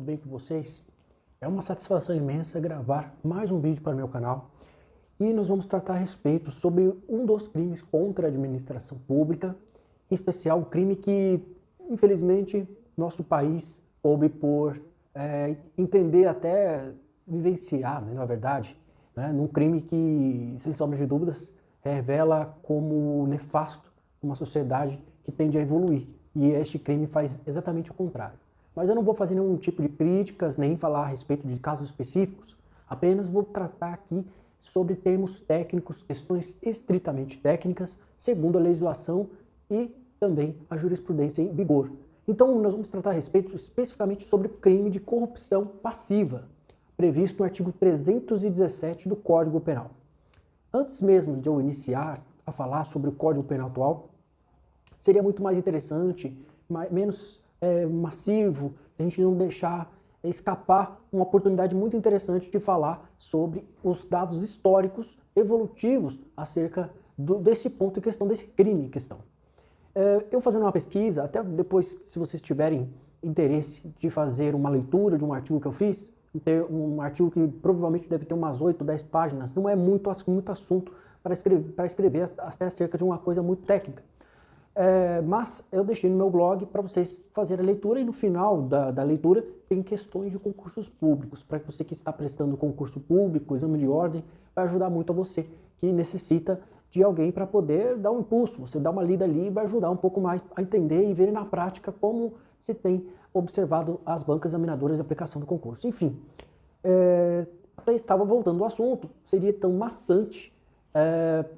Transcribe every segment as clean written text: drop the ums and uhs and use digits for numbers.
bem com vocês? É uma satisfação imensa gravar mais um vídeo para o meu canal e nós vamos tratar a respeito sobre um dos crimes contra a administração pública, em especial um crime que, infelizmente, nosso país coube por entender até vivenciar, né, na verdade, né, num crime que, sem sombra de dúvidas, revela como nefasto uma sociedade que tende a evoluir. E este crime faz exatamente o contrário. Mas eu não vou fazer nenhum tipo de críticas, nem falar a respeito de casos específicos, apenas vou tratar aqui sobre termos técnicos, questões estritamente técnicas, segundo a legislação e também a jurisprudência em vigor. Então nós vamos tratar a respeito especificamente sobre o crime de corrupção passiva, previsto no artigo 317 do Código Penal. Antes mesmo de eu iniciar a falar sobre o Código Penal atual, seria muito mais interessante, menos massivo, a gente não deixar escapar uma oportunidade muito interessante de falar sobre os dados históricos evolutivos acerca desse ponto em questão, desse crime em questão. Eu fazendo uma pesquisa, até depois, se vocês tiverem interesse de fazer uma leitura de um artigo que eu fiz, um artigo que provavelmente deve ter umas 8, 10 páginas, não é muito assunto para escrever até acerca de uma coisa muito técnica. Mas eu deixei no meu blog para vocês fazerem a leitura e no final da leitura tem questões de concursos públicos, para que você que está prestando concurso público, exame de ordem, vai ajudar muito a você que necessita de alguém para poder dar um impulso. Você dá uma lida ali e vai ajudar um pouco mais a entender e ver na prática como se tem observado as bancas examinadoras de aplicação do concurso. Enfim, até estava voltando ao assunto, seria tão maçante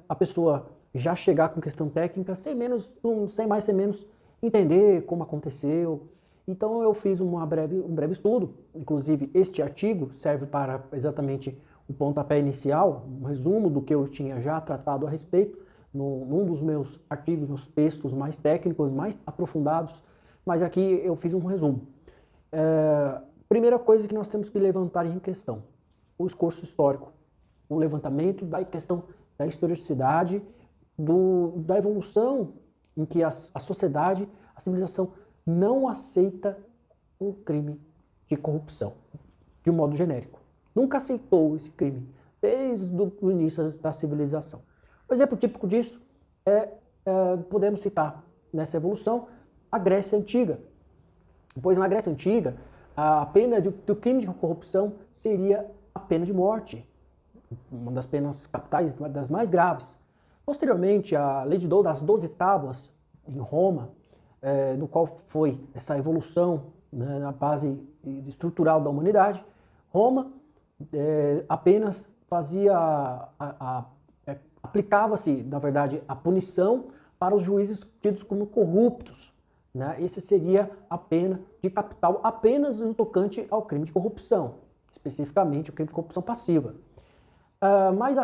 a pessoa já chegar com questão técnica, sem mais sem menos entender como aconteceu. Então eu fiz um breve estudo, inclusive este artigo serve para exatamente o pontapé inicial, um resumo do que eu tinha já tratado a respeito, num dos meus artigos, nos textos mais técnicos, mais aprofundados, mas aqui eu fiz um resumo. Primeira coisa que nós temos que levantar em questão, o esforço histórico, o levantamento da questão da historicidade, da evolução em que a sociedade, a civilização não aceita um crime de corrupção, de um modo genérico. Nunca aceitou esse crime, desde o início da civilização. Um exemplo típico disso podemos citar nessa evolução a Grécia Antiga. Pois na Grécia Antiga, a pena do crime de corrupção seria a pena de morte, uma das penas capitais, uma das mais graves. Posteriormente, a lei das 12 tábuas em Roma, no qual foi essa evolução, né, na base estrutural da humanidade, Roma apenas aplicava-se, na verdade, a punição para os juízes tidos como corruptos. Né? Essa seria a pena de capital apenas no tocante ao crime de corrupção, especificamente o crime de corrupção passiva. Mais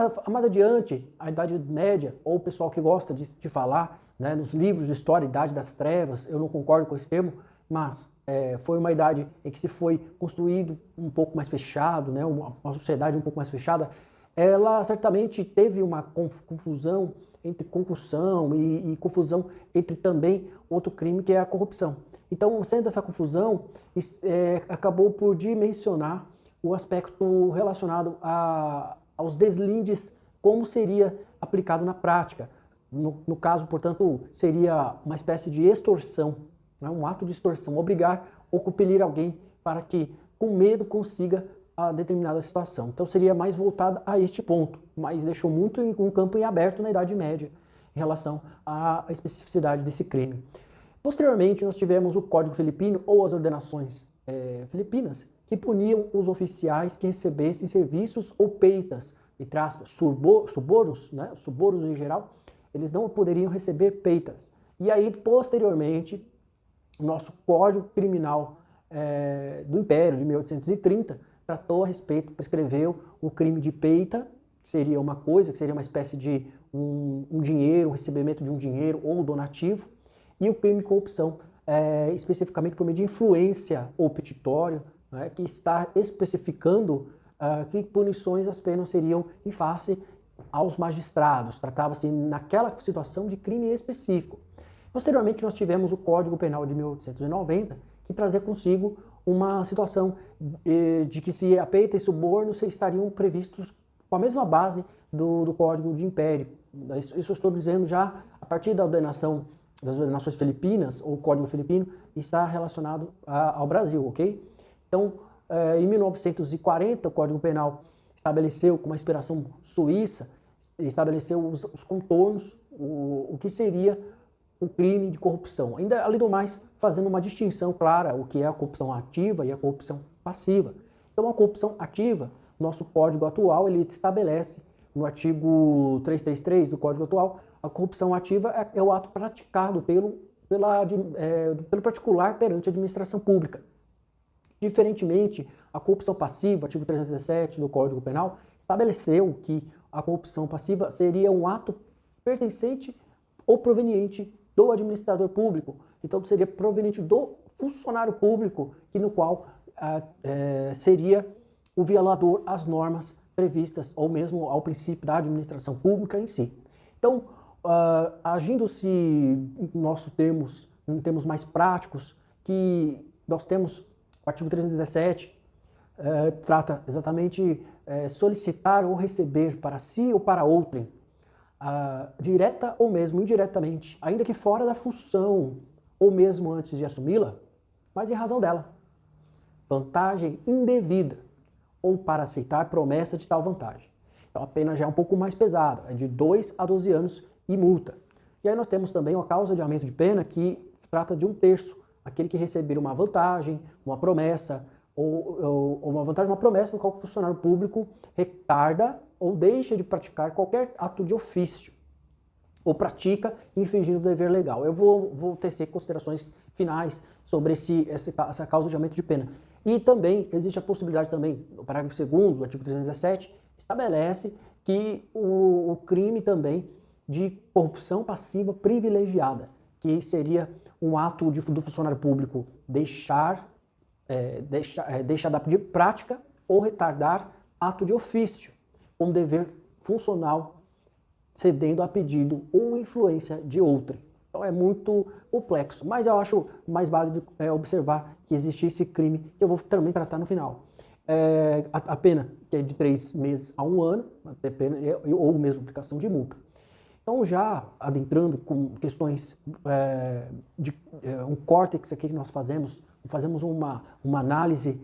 adiante, a Idade Média, ou o pessoal que gosta de falar, né, nos livros de história, Idade das Trevas, eu não concordo com esse termo, mas foi uma idade em que se foi construído um pouco mais fechado, né, uma sociedade um pouco mais fechada. Ela certamente teve uma confusão entre concussão e confusão entre também outro crime que é a corrupção. Então, sendo essa confusão, acabou por dimensionar o aspecto relacionado aos deslindes, como seria aplicado na prática. No caso, portanto, seria uma espécie de extorsão, né? Um ato de extorsão, obrigar ou compelir alguém para que, com medo, consiga a determinada situação. Então seria mais voltada a este ponto, mas deixou muito um campo em aberto na Idade Média em relação à especificidade desse crime. Posteriormente, nós tivemos o Código Filipino ou as ordenações filipinas, que puniam os oficiais que recebessem serviços ou peitas, entre aspas, subornos, né? Subornos em geral, eles não poderiam receber peitas. E aí, posteriormente, o nosso Código Criminal do Império, de 1830, tratou a respeito, prescreveu o crime de peita, que seria uma coisa, que seria uma espécie de um dinheiro, um recebimento de um dinheiro ou donativo, e o crime de corrupção, especificamente por meio de influência ou petitório, né, que está especificando que punições as penas seriam em face aos magistrados. Tratava-se naquela situação de crime específico. Posteriormente, nós tivemos o Código Penal de 1890, que trazia consigo uma situação de que se a peita e suborno estariam previstos com a mesma base do Código de Império. Isso eu estou dizendo já a partir da ordenação das ordenações filipinas, ou Código Filipino, está relacionado ao Brasil, ok? Então, em 1940, o Código Penal estabeleceu, com uma inspiração suíça, estabeleceu os contornos, o que seria o crime de corrupção. Ainda, além do mais, fazendo uma distinção clara, o que é a corrupção ativa e a corrupção passiva. Então, a corrupção ativa, nosso Código atual, ele estabelece, no artigo 333 do Código atual, a corrupção ativa é o ato praticado pelo particular perante a administração pública. Diferentemente, a corrupção passiva, artigo 317 do Código Penal, estabeleceu que a corrupção passiva seria um ato pertencente ou proveniente do administrador público. Então, seria proveniente do funcionário público, no qual seria o violador às normas previstas, ou mesmo ao princípio da administração pública em si. Então, agindo-se em termos mais práticos, que nós temos o artigo 317, trata exatamente solicitar ou receber para si ou para outrem, direta ou mesmo indiretamente, ainda que fora da função, ou mesmo antes de assumi-la, mas em razão dela, vantagem indevida, ou para aceitar promessa de tal vantagem. Então a pena já é um pouco mais pesada, é de 2 a 12 anos e multa. E aí nós temos também a causa de aumento de pena, que trata de 1/3, aquele que receber uma vantagem, uma promessa, ou uma vantagem, uma promessa no qual o funcionário público retarda ou deixa de praticar qualquer ato de ofício, ou pratica infringindo o dever legal. Eu vou tecer considerações finais sobre essa causa de aumento de pena. E também existe a possibilidade também, no parágrafo 2º do artigo 317, estabelece que o crime também de corrupção passiva privilegiada, que seria um ato do funcionário público deixar de prática ou retardar ato de ofício, como dever funcional, cedendo a pedido ou influência de outrem. Então é muito complexo, mas eu acho mais válido observar que existe esse crime, que eu vou também tratar no final. A pena, que é de 3 meses a 1 ano, até pena, ou mesmo aplicação de multa. Então, já adentrando com questões um córtex aqui que nós fazemos uma análise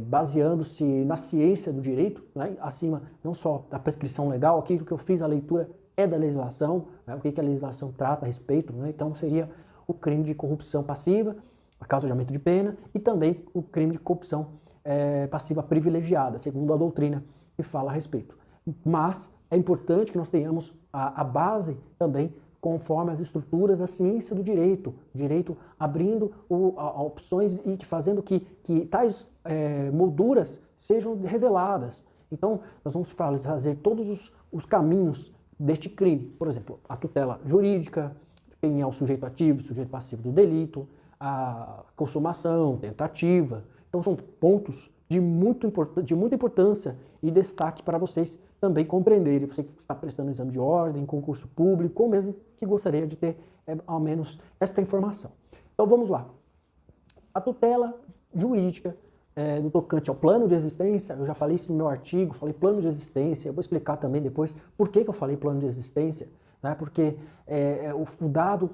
baseando-se na ciência do direito, né, acima não só da prescrição legal, aquilo que eu fiz a leitura é da legislação, né, o que a legislação trata a respeito, né, então seria o crime de corrupção passiva, a causa de aumento de pena, e também o crime de corrupção passiva privilegiada, segundo a doutrina que fala a respeito. Mas é importante que nós tenhamos a base também conforme as estruturas da ciência do direito abrindo opções e fazendo que tais molduras sejam reveladas. Então, nós vamos fazer todos os caminhos deste crime. Por exemplo, a tutela jurídica, quem é o sujeito ativo, o sujeito passivo do delito, a consumação, tentativa. Então, são pontos de muita importância e destaque para vocês também compreenderem. Você que está prestando exame de ordem, concurso público, ou mesmo que gostaria de ter ao menos esta informação. Então vamos lá. A tutela jurídica no tocante ao plano de existência, eu já falei isso no meu artigo, falei plano de existência, eu vou explicar também depois por que eu falei plano de existência, né? Porque o dado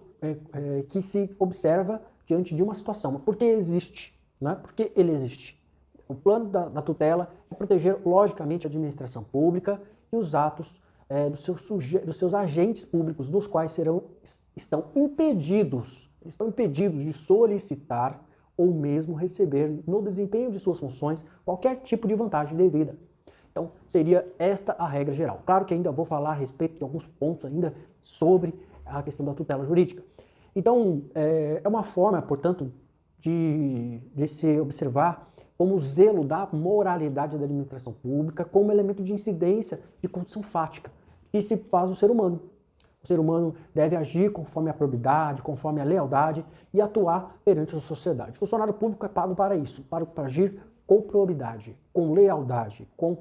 que se observa diante de uma situação. Por que existe? Né? Porque ele existe. O plano da tutela é proteger, logicamente, a administração pública e os atos dos seus agentes públicos, dos quais estão impedidos de solicitar ou mesmo receber, no desempenho de suas funções, qualquer tipo de vantagem devida. Então, seria esta a regra geral. Claro que ainda vou falar a respeito de alguns pontos ainda sobre a questão da tutela jurídica. Então, é uma forma, portanto, de se observar como o zelo da moralidade da administração pública como elemento de incidência de condição fática que se faz o ser humano. O ser humano deve agir conforme a probidade, conforme a lealdade e atuar perante a sociedade. O funcionário público é pago para isso, para agir com probidade, com lealdade, com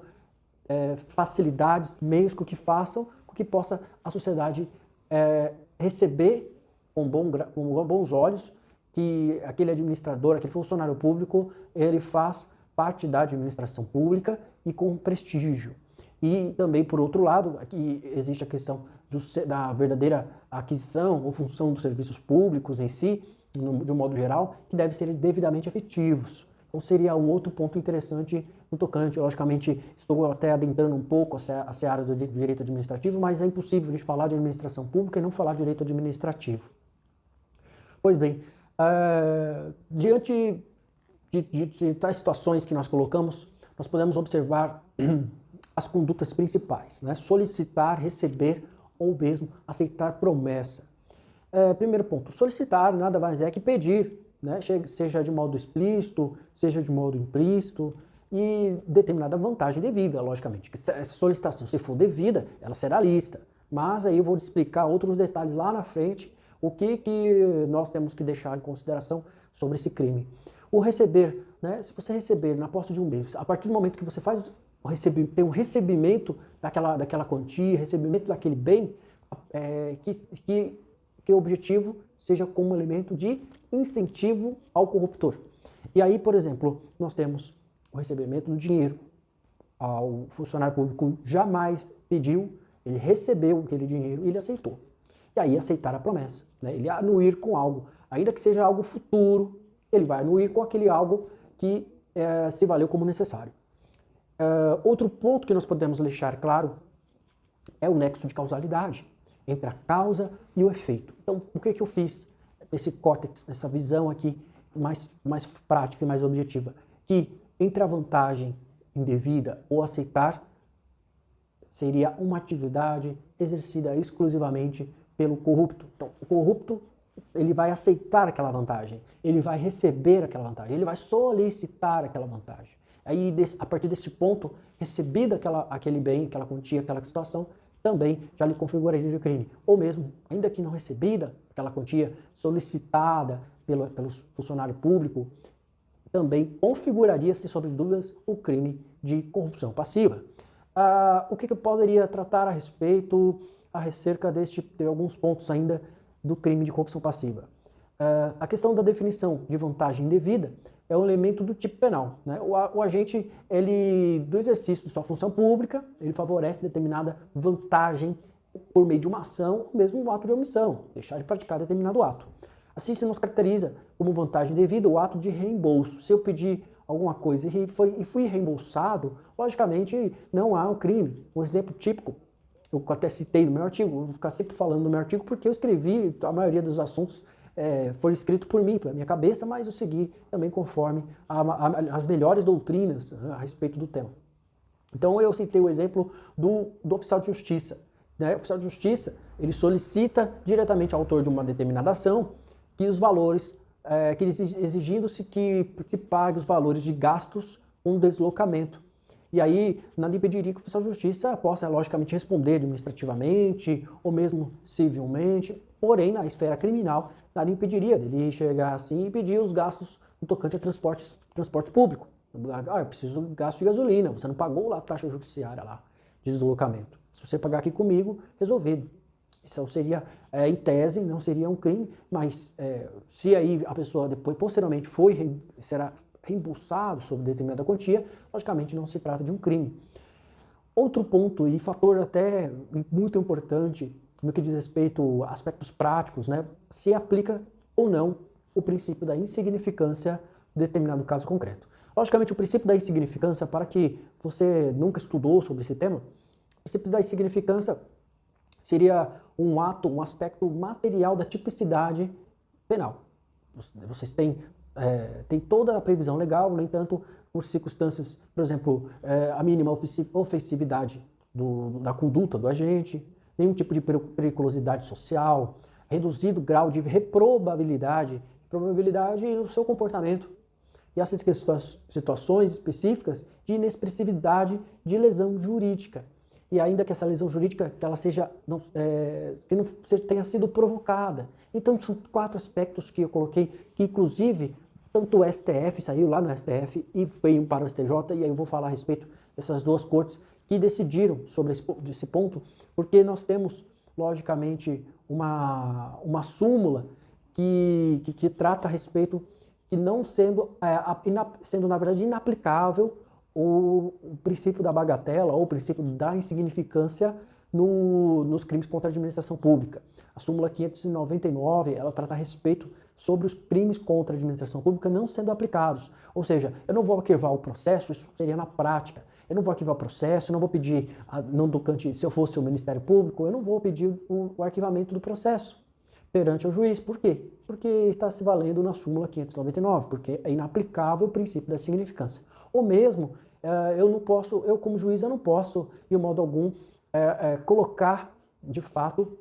facilidades, meios com que façam, com que possa a sociedade receber com bons olhos que aquele administrador, aquele funcionário público, ele faz parte da administração pública e com prestígio. E também, por outro lado, aqui existe a questão da verdadeira aquisição ou função dos serviços públicos em si, de um modo geral, que devem ser devidamente efetivos. Então seria um outro ponto interessante no tocante. Logicamente, estou até adentrando um pouco a seara do direito administrativo, mas é impossível a gente falar de administração pública e não falar de direito administrativo. Pois bem, diante de tais situações que nós colocamos, nós podemos observar as condutas principais, né? Solicitar, receber ou mesmo aceitar promessa. Primeiro ponto, solicitar nada mais é que pedir, né? Seja de modo explícito, seja de modo implícito, e determinada vantagem devida, logicamente. Que essa solicitação, se for devida, ela será lícita. Mas aí eu vou explicar outros detalhes lá na frente, o que nós temos que deixar em consideração sobre esse crime. O receber, né? Se você receber na posse de um bem, a partir do momento que você faz tem um recebimento daquela quantia, recebimento daquele bem, que o objetivo seja como elemento de incentivo ao corruptor. E aí, por exemplo, nós temos o recebimento do dinheiro. O funcionário público jamais pediu, ele recebeu aquele dinheiro e ele aceitou. E aí aceitar a promessa, né? Ele anuir com algo, ainda que seja algo futuro, ele vai anuir com aquele algo que se valeu como necessário. Outro ponto que nós podemos deixar claro é o nexo de causalidade entre a causa e o efeito. Então, o que eu fiz nesse córtex, nessa visão aqui mais prática e mais objetiva? Que entre a vantagem indevida ou aceitar seria uma atividade exercida exclusivamente pelo corrupto. Então, o corrupto ele vai aceitar aquela vantagem, ele vai receber aquela vantagem, ele vai solicitar aquela vantagem. Aí, a partir desse ponto, recebida aquele bem, aquela quantia, aquela situação, também já lhe configuraria de crime. Ou mesmo, ainda que não recebida, aquela quantia solicitada pelo funcionário público, também configuraria, sem sombra de dúvidas, o crime de corrupção passiva. O que eu poderia tratar a respeito, acerca de alguns pontos ainda do crime de corrupção passiva? A questão da definição de vantagem indevida é um elemento do tipo penal, né? O agente, do exercício de sua função pública, ele favorece determinada vantagem por meio de uma ação ou mesmo um ato de omissão, deixar de praticar determinado ato. Assim se nos caracteriza como vantagem devida o ato de reembolso. Se eu pedir alguma coisa e fui reembolsado, logicamente não há um crime. Um exemplo típico, eu até citei no meu artigo, vou ficar sempre falando no meu artigo porque eu escrevi, a maioria dos assuntos foi escrito por mim, pela minha cabeça, mas eu segui também conforme as melhores doutrinas a respeito do tema. Então eu citei o exemplo do oficial de justiça. Né? O oficial de justiça, ele solicita diretamente ao autor de uma determinada ação que os valores, exigindo-se que se pague os valores de gastos com deslocamento. E aí, nada impediria que o oficial de justiça possa, logicamente, responder administrativamente ou mesmo civilmente, porém, na esfera criminal, nada impediria dele chegar assim e pedir os gastos no tocante a transporte público. Eu preciso de gasto de gasolina, você não pagou lá a taxa judiciária lá de deslocamento. Se você pagar aqui comigo, resolvido. Isso seria, em tese, não seria um crime, mas se aí a pessoa depois, posteriormente, será reembolsado sobre determinada quantia, logicamente não se trata de um crime. Outro ponto e fator até muito importante no que diz respeito a aspectos práticos, né, se aplica ou não o princípio da insignificância em determinado caso concreto. Logicamente, o princípio da insignificância, para que você nunca estudou sobre esse tema, o princípio da insignificância seria um aspecto material da tipicidade penal. Vocês têm toda a previsão legal, no entanto, por circunstâncias, por exemplo, a mínima ofensividade da conduta do agente, nenhum tipo de periculosidade social, reduzido grau de reprobabilidade no seu comportamento. E essas situações específicas de inexpressividade de lesão jurídica. E ainda que essa lesão jurídica que ela que não tenha sido provocada. Então são 4 aspectos que eu coloquei, que inclusive tanto o STF, saiu lá no STF e veio para o STJ, e aí eu vou falar a respeito dessas 2 cortes que decidiram sobre esse ponto, porque nós temos, logicamente, uma súmula que trata a respeito que não sendo, sendo na verdade inaplicável o princípio da bagatela ou o princípio da insignificância nos crimes contra a administração pública. A súmula 599, ela trata a respeito sobre os crimes contra a administração pública não sendo aplicados. Ou seja, eu não vou arquivar o processo, isso seria na prática. Eu não vou arquivar o processo, eu não vou pedir, não tocante, se eu fosse o Ministério Público, eu não vou pedir o arquivamento do processo perante o juiz. Por quê? Porque está se valendo na súmula 599, porque é inaplicável o princípio da significância. Ou mesmo, eu como juiz, eu não posso, de modo algum, colocar, de fato,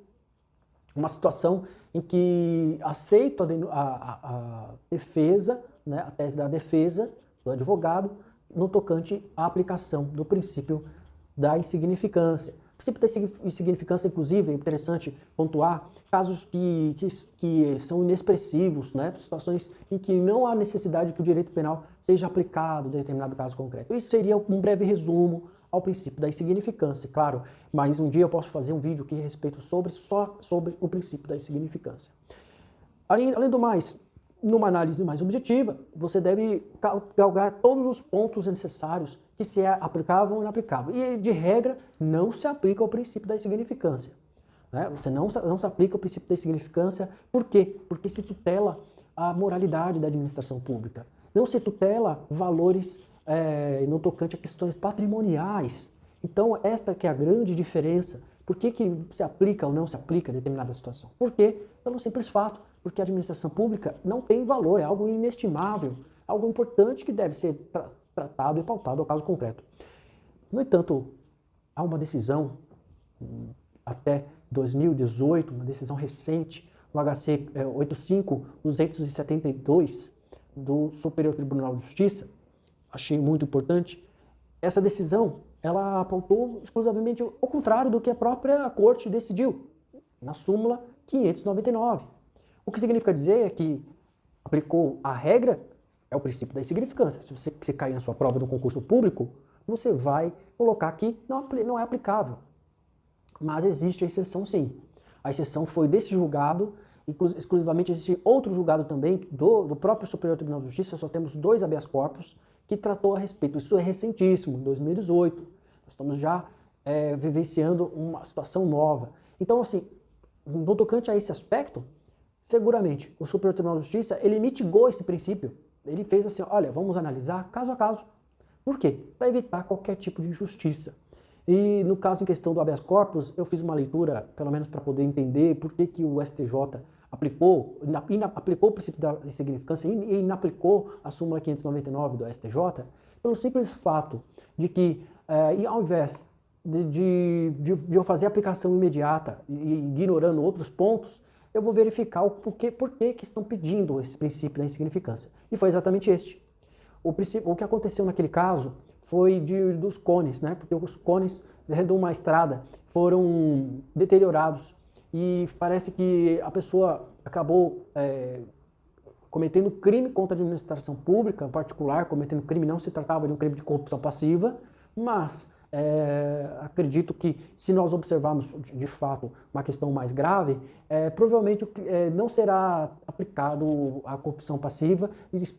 uma situação em que aceito a defesa, né, a tese da defesa do advogado, no tocante à aplicação do princípio da insignificância. O princípio da insignificância, inclusive, é interessante pontuar casos que são inexpressivos, né? Situações em que não há necessidade que o direito penal seja aplicado em determinado caso concreto. Isso seria um breve resumo ao princípio da insignificância, claro, mas um dia eu posso fazer um vídeo aqui a respeito só sobre o princípio da insignificância. Além do mais, numa análise mais objetiva, você deve galgar todos os pontos necessários que se é aplicável ou inaplicável. E, de regra, não se aplica o princípio da insignificância. Né? Você não se aplica o princípio da insignificância, por quê? Porque se tutela a moralidade da administração pública. Não se tutela valores no tocante a questões patrimoniais. Então, esta que é a grande diferença. Por que se aplica ou não se aplica a determinada situação? Por quê? Pelo simples fato, porque a administração pública não tem valor, é algo inestimável, algo importante que deve ser tratado e pautado ao caso concreto. No entanto, há uma decisão, até 2018, uma decisão recente, no HC 85272 do Superior Tribunal de Justiça, achei muito importante. Essa decisão, ela apontou exclusivamente o contrário do que a própria Corte decidiu, na súmula 599. O que significa dizer é que aplicou a regra, é o princípio da insignificância. Se você cair na sua prova do concurso público, você vai colocar que não é aplicável. Mas existe a exceção sim. A exceção foi desse julgado, exclusivamente existe outro julgado também do próprio Superior Tribunal de Justiça, só temos 2 habeas corpus, que tratou a respeito. Isso é recentíssimo, em 2018. Nós estamos já vivenciando uma situação nova. Então, assim, no tocante a esse aspecto, seguramente o Superior Tribunal de Justiça, ele mitigou esse princípio. Ele fez assim, olha, vamos analisar caso a caso. Por quê? Para evitar qualquer tipo de injustiça. E no caso em questão do habeas corpus, eu fiz uma leitura, pelo menos para poder entender por que o STJ aplicou o princípio da insignificância e inaplicou a súmula 599 do STJ, pelo simples fato de que, ao invés de eu fazer a aplicação imediata e ignorando outros pontos, eu vou verificar por que estão pedindo esse princípio da insignificância. E foi exatamente este. O que aconteceu naquele caso foi dos cones, né? Porque os cones de uma estrada foram deteriorados e parece que a pessoa acabou cometendo crime contra a administração pública, em particular, cometendo crime, não se tratava de um crime de corrupção passiva, mas acredito que se nós observarmos de fato uma questão mais grave, provavelmente não será aplicado a corrupção passiva,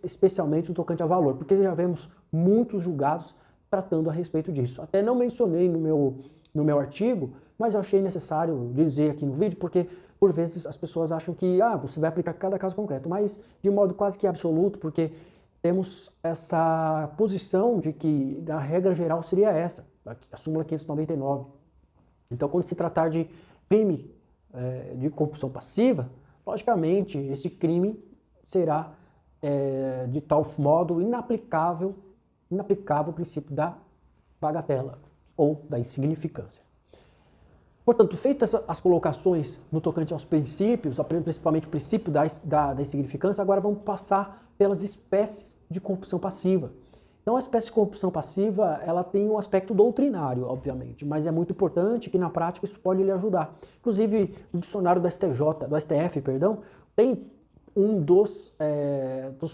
especialmente no tocante a valor, porque já vemos muitos julgados tratando a respeito disso. Até não mencionei no meu artigo, mas eu achei necessário dizer aqui no vídeo, porque por vezes as pessoas acham que você vai aplicar cada caso concreto, mas de modo quase que absoluto, porque temos essa posição de que a regra geral seria essa, a súmula 599. Então, quando se tratar de crime de corrupção passiva, logicamente, esse crime será de tal modo inaplicável o princípio da bagatela ou da insignificância. Portanto, feitas as colocações no tocante aos princípios, principalmente o princípio da insignificância, agora vamos passar pelas espécies de corrupção passiva. Então, a espécie de corrupção passiva, ela tem um aspecto doutrinário, obviamente, mas é muito importante que na prática isso pode lhe ajudar. Inclusive, o dicionário do STF, tem um dos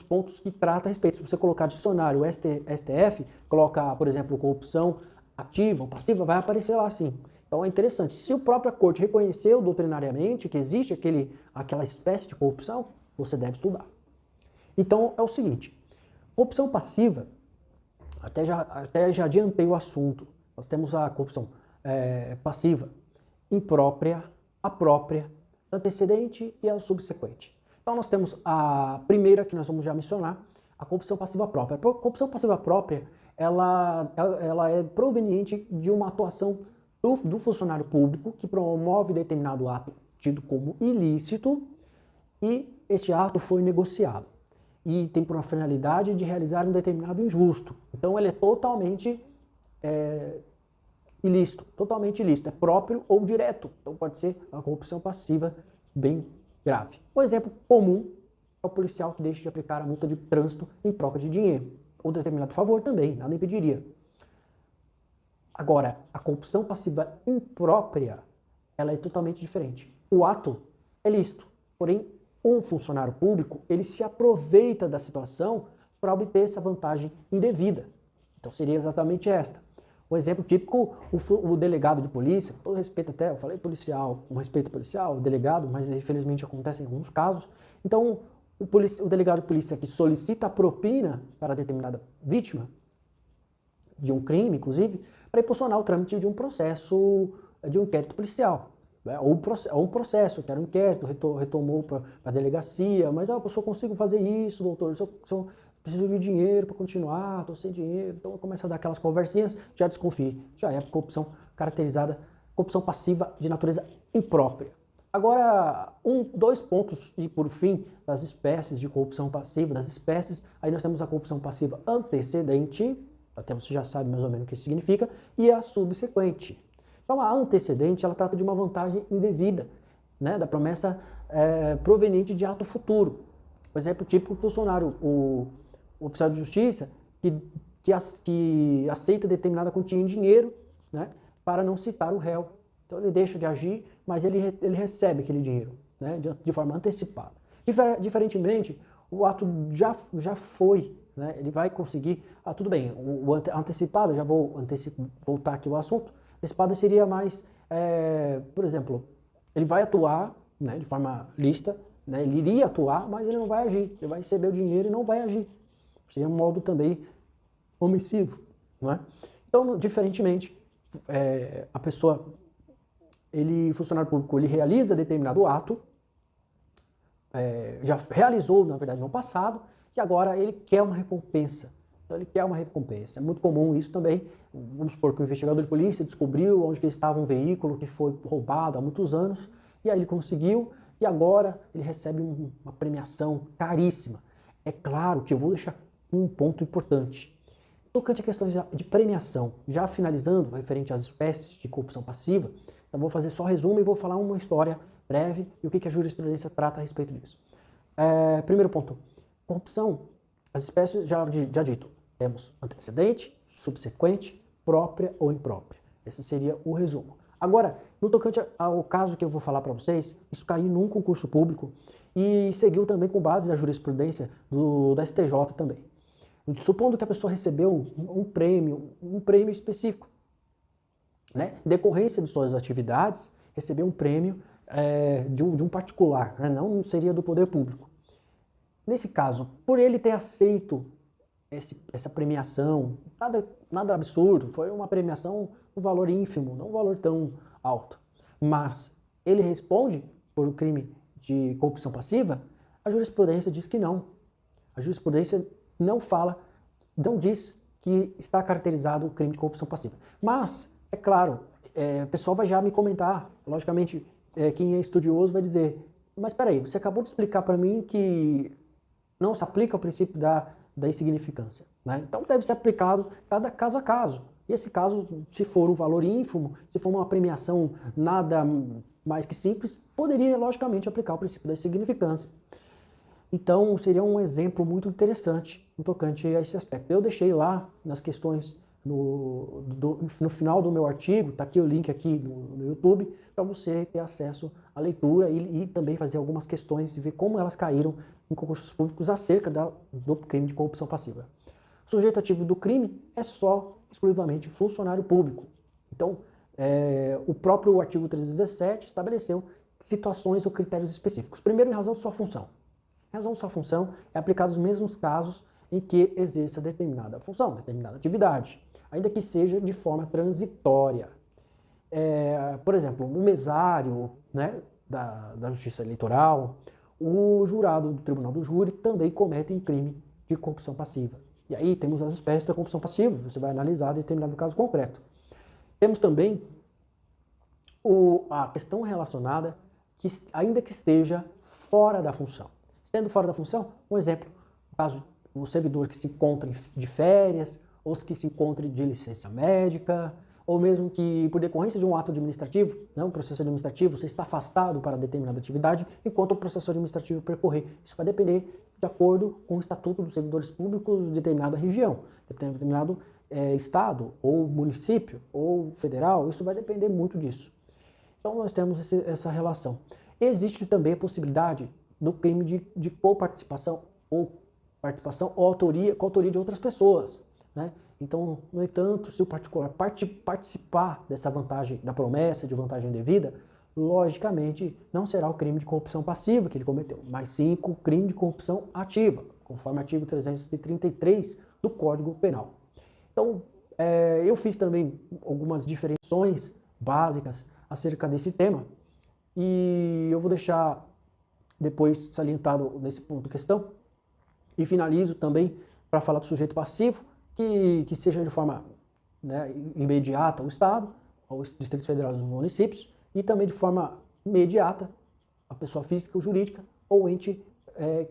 pontos que trata a respeito. Se você colocar dicionário STF, colocar, por exemplo, corrupção ativa ou passiva, vai aparecer lá sim. Então é interessante, se a própria corte reconheceu doutrinariamente que existe aquela espécie de corrupção, você deve estudar. Então é o seguinte, corrupção passiva, até já adiantei o assunto, nós temos a corrupção passiva, imprópria, a própria, antecedente e a subsequente. Então nós temos a primeira que nós vamos já mencionar, a corrupção passiva própria. A corrupção passiva própria, ela é proveniente de uma atuação do funcionário público que promove determinado ato tido como ilícito e este ato foi negociado e tem por finalidade de realizar um determinado injusto. Então ele é totalmente ilícito, é próprio ou direto. Então pode ser uma corrupção passiva bem grave. Um exemplo comum é o policial que deixa de aplicar a multa de trânsito em troca de dinheiro, ou determinado favor também, nada impediria. Agora, a corrupção passiva imprópria, ela é totalmente diferente. O ato é lícito, porém, um funcionário público, ele se aproveita da situação para obter essa vantagem indevida. Então seria exatamente esta. Um exemplo típico, o delegado de polícia, com todo respeito até, eu falei policial, com respeito policial, delegado, mas infelizmente acontece em alguns casos. Então, o delegado de polícia que solicita a propina para determinada vítima, de um crime, inclusive, para impulsionar o trâmite de um processo, de um inquérito policial. Ou um processo, que era um inquérito, retomou para a delegacia, mas a pessoa consigo fazer isso, doutor, eu preciso de dinheiro para continuar, estou sem dinheiro, então começa a dar aquelas conversinhas, já desconfie, já é corrupção caracterizada, corrupção passiva de natureza imprópria. Agora, dois pontos, e por fim, das espécies de corrupção passiva, aí nós temos a corrupção passiva antecedente, até você já sabe mais ou menos o que isso significa, e a subsequente. Então, a antecedente, ela trata de uma vantagem indevida, né, da promessa proveniente de ato futuro. Por exemplo, típico funcionário, o oficial de justiça, que aceita determinada quantia em dinheiro, né, para não citar o réu. Então, ele deixa de agir, mas ele recebe aquele dinheiro, né, de forma antecipada. Diferentemente, o ato já foi, né, ele vai conseguir... tudo bem, o antecipado, já vou voltar aqui ao assunto, antecipada seria mais, por exemplo, ele vai atuar, né, de forma lícita, né, ele iria atuar, mas ele não vai agir, ele vai receber o dinheiro e não vai agir. Seria um modo também omissivo, não é? Então, diferentemente, a pessoa, funcionário público, ele realiza determinado ato, já realizou, na verdade, no passado, e agora ele quer uma recompensa. Então ele quer uma recompensa. É muito comum isso também. Vamos supor que o investigador de polícia descobriu onde que estava um veículo que foi roubado há muitos anos, e aí ele conseguiu, e agora ele recebe uma premiação caríssima. É claro que eu vou deixar um ponto importante. Tocante a questões de premiação, já finalizando, referente às espécies de corrupção passiva, então vou fazer só resumo e vou falar uma história breve e o que a jurisprudência trata a respeito disso. Primeiro ponto, corrupção, as espécies, já dito, temos antecedente, subsequente, própria ou imprópria. Esse seria o resumo. Agora, no tocante ao caso que eu vou falar para vocês, isso caiu num concurso público e seguiu também com base na jurisprudência da STJ também. Supondo que a pessoa recebeu um prêmio específico, né? Em decorrência de suas atividades, recebeu um prêmio de um particular, né? Não seria do poder público. Nesse caso, por ele ter aceito essa premiação, nada absurdo, foi uma premiação, um valor ínfimo, não um valor tão alto, mas ele responde por um crime de corrupção passiva, a jurisprudência diz que não. A jurisprudência não diz que está caracterizado o crime de corrupção passiva. Mas, é claro, o pessoal vai já me comentar, logicamente, quem é estudioso vai dizer, mas espera aí, você acabou de explicar para mim que não se aplica o princípio da insignificância, né? Então deve ser aplicado cada caso a caso. E esse caso, se for um valor ínfimo, se for uma premiação nada mais que simples, poderia logicamente aplicar o princípio da insignificância. Então seria um exemplo muito interessante no tocante a esse aspecto. Eu deixei lá nas questões no final do meu artigo, está aqui o link aqui no YouTube, para você ter acesso à leitura e também fazer algumas questões e ver como elas caíram em concursos públicos acerca do crime de corrupção passiva. O sujeito ativo do crime é só, exclusivamente, funcionário público. Então, o próprio artigo 317 estabeleceu situações ou critérios específicos. Primeiro, em razão de sua função. Em razão de sua função, é aplicado os mesmos casos em que exerça determinada função, determinada atividade, ainda que seja de forma transitória. Por exemplo, o mesário, né, da Justiça Eleitoral, o jurado do Tribunal do Júri também cometem crime de corrupção passiva. E aí temos as espécies da corrupção passiva, você vai analisar determinado caso concreto. Temos também a questão relacionada, que, ainda que esteja fora da função. Estando fora da função, um exemplo, no caso, o servidor que se encontra de férias, ou que se encontre de licença médica, ou mesmo que por decorrência de um ato administrativo, um processo administrativo, você está afastado para determinada atividade, enquanto o processo administrativo percorrer. Isso vai depender de acordo com o Estatuto dos Servidores Públicos de determinada região, determinado estado, ou município, ou federal, isso vai depender muito disso. Então nós temos essa relação. Existe também a possibilidade do crime de coparticipação, ou participação ou autoria, com autoria de outras pessoas, né? Então, no entanto, se o particular participar dessa vantagem, da promessa de vantagem devida, logicamente não será o crime de corrupção passiva que ele cometeu, mas sim o crime de corrupção ativa, conforme o artigo 333 do Código Penal. Então, eu fiz também algumas diferenciações básicas acerca desse tema, e eu vou deixar depois salientado nesse ponto de questão, e finalizo também para falar do sujeito passivo, que seja de forma, né, imediata o Estado, os Distritos Federais e os municípios, e também de forma imediata a pessoa física ou jurídica, ou ente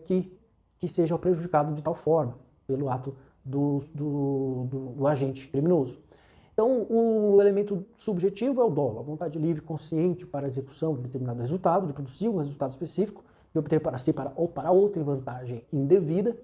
que seja prejudicado de tal forma, pelo ato do agente criminoso. Então, o elemento subjetivo é o dolo, a vontade livre e consciente para a execução de determinado resultado, de produzir um resultado específico, de obter para si ou para outra vantagem indevida,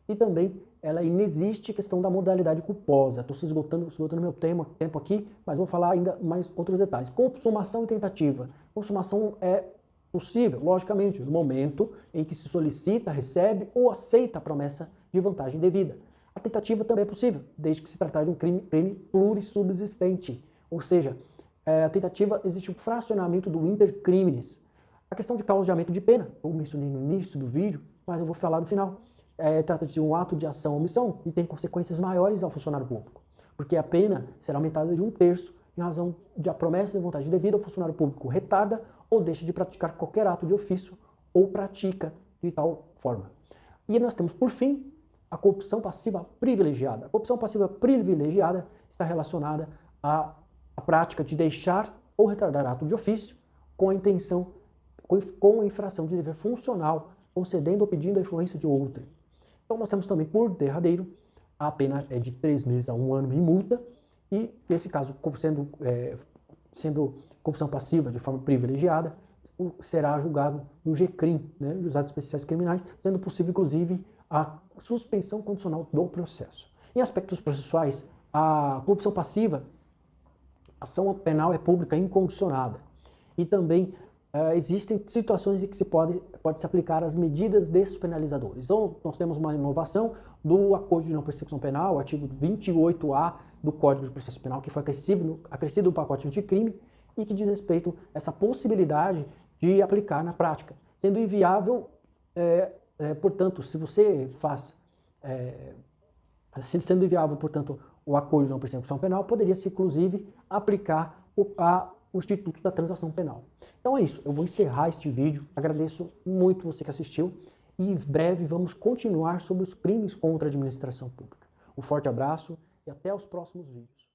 e também ela inexiste a questão da modalidade culposa. Estou esgotando meu tempo aqui, mas vou falar ainda mais outros detalhes. Consumação e tentativa. Consumação é possível, logicamente, no momento em que se solicita, recebe ou aceita a promessa de vantagem devida. A tentativa também é possível, desde que se tratar de um crime plurissubsistente. Ou seja, a tentativa existe um fracionamento do inter criminis. A questão de causa de aumento de pena, eu mencionei no início do vídeo, mas eu vou falar no final. Trata-se de um ato de ação ou omissão e tem consequências maiores ao funcionário público, porque a pena será aumentada de 1/3 em razão de a promessa de vantagem devida ao funcionário público retarda ou deixa de praticar qualquer ato de ofício ou pratica de tal forma. E nós temos, por fim, a corrupção passiva privilegiada. A corrupção passiva privilegiada está relacionada à prática de deixar ou retardar ato de ofício com a intenção, com a infração de dever funcional, concedendo ou pedindo a influência de outrem. Então nós temos também, por derradeiro, a pena é de 3 meses a 1 ano em multa, e nesse caso, sendo corrupção passiva de forma privilegiada, será julgado no GCRIM, né, Juizados Especiais Criminais, sendo possível, inclusive, a suspensão condicional do processo. Em aspectos processuais, a corrupção passiva, a ação penal é pública incondicionada, e também existem situações em que pode se aplicar as medidas despenalizadoras. Então, nós temos uma inovação do Acordo de Não Persecução Penal, o artigo 28A do Código de Processo Penal, que foi acrescido no pacote anticrime e que diz respeito a essa possibilidade de aplicar na prática, sendo inviável, portanto, sendo inviável, portanto, o Acordo de Não Persecução Penal, poderia-se, inclusive, aplicar o Instituto da Transação Penal. Então é isso, eu vou encerrar este vídeo, agradeço muito você que assistiu e em breve vamos continuar sobre os crimes contra a administração pública. Um forte abraço e até os próximos vídeos.